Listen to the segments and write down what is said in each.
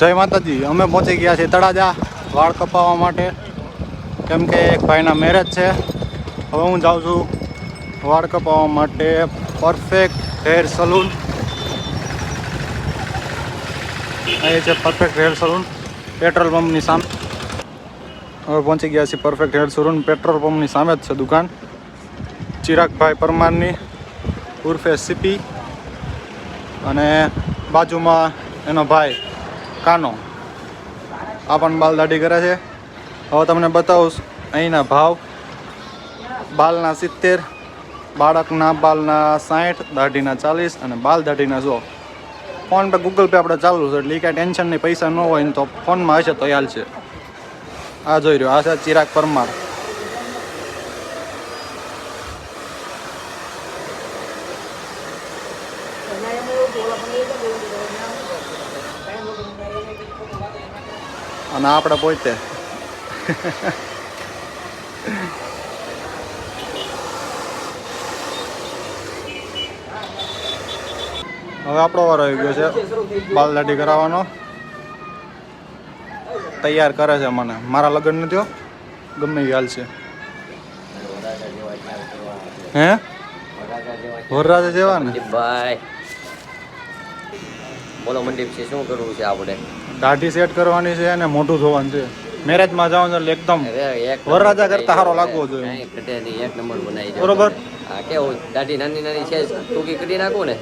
જય માતાજી, અમે પહોંચી ગયા છીએ તળાજા વાળ કપાવવા માટે, કેમ કે એક ભાઈના મેરેજ છે. હવે હું જાઉં છું વાળ કપાવવા માટે પરફેક્ટ હેર સલૂન. અહીં છે પરફેક્ટ હેર સલૂન, પેટ્રોલ પંપની સામે. હવે પહોંચી ગયા છીએ પરફેક્ટ હેર સલૂન, પેટ્રોલ પંપની સામે જ છે દુકાન. ચિરાગભાઈ પરમારની ઉર્ફે સીપી, અને બાજુમાં એનો ભાઈ કાનો. આ પણ બાલ દાઢી કરે છે. હવે તમને બતાવું અહીંના ભાવ. બાલના 70, બાળકના બાલના 60, દાઢીના 40 અને બાલ દાઢીના 100. ફોન પે ગૂગલ પે આપણે ચાલુ છે, એટલે કાંઈ ટેન્શન નહીં. પૈસા ન હોય ને તો ફોનમાં હશે તો હાલ છે. આ જોઈ રહ્યો, આ છે ચિરાગ પરમાર. અને આપણે પોતે હવે આપણો વાર આવી ગયો છે બાલ દાઢી કરાવવાનો. તૈયાર કરે છે મને. મારા લગ્ન નથી થયો, ગમે એ હાલ છે. હે વરરાજા જેવા ને ભાઈ બોલો મંદિર છે, શું કરવું છે આપણે? દાઢી સેટ કરવાની છે અને મોઢું ધોવાનું છે. મેરેજમાં જવાનું એટલે એકદમ વરરાજા કરતા સારો લાગવો જોઈએ. એક નંબર બનાવી દો. બરોબર. હા, કેવું દાઢી નાની નાની છે, ટૂંકી કરી નાખું ને,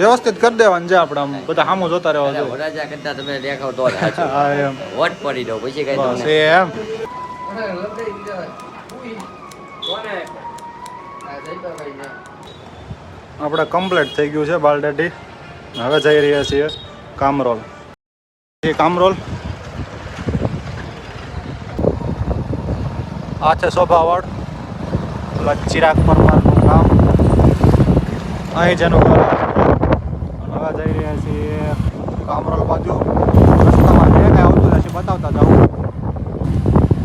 વ્યવસ્થિત કરી દેવાનું છે. આપણે આમ બધા સામું જોતા રહેવા જોઈએ. વરરાજા કરતા તમે દેખાવ તો હા એમ વટ પડી દો પછી કઈ બસ તમને એમ. આપણે કમ્પ્લીટ થઈ ગયું છે બાલ દાઢી. હવે જઈ રહ્યા છીએ કામરોલ. કામરોલ આ છે શોભાવાડ, ચિરાગ પરમારનું ગામ. અહીં જેનું ઘર. હવે જઈ રહ્યા છીએ કામરોલ બાજુ. રસ્તામાં જે કાંઈ આવતું હશે બતાવતા જાઉં.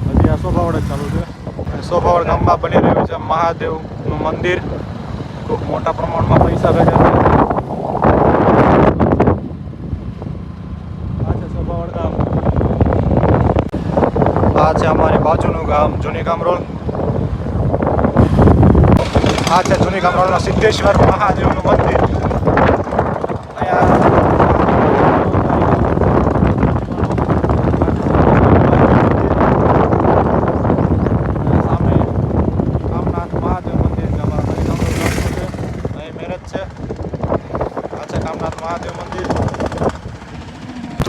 હજી આ શોભાવાડ જ ચાલુ છે. શોભાવાડ ગામમાં બની રહ્યું છે મહાદેવનું મંદિર. ખૂબ મોટા પ્રમાણમાં પૈસા ભેગા છે. આ છે શોભાવાડ ગામ. આ છે અમારી બાજુનું ગામ જૂની કામરોલ. આ છે જૂની કામરોલના સિદ્ધેશ્વર મહાદેવનું મંદિર.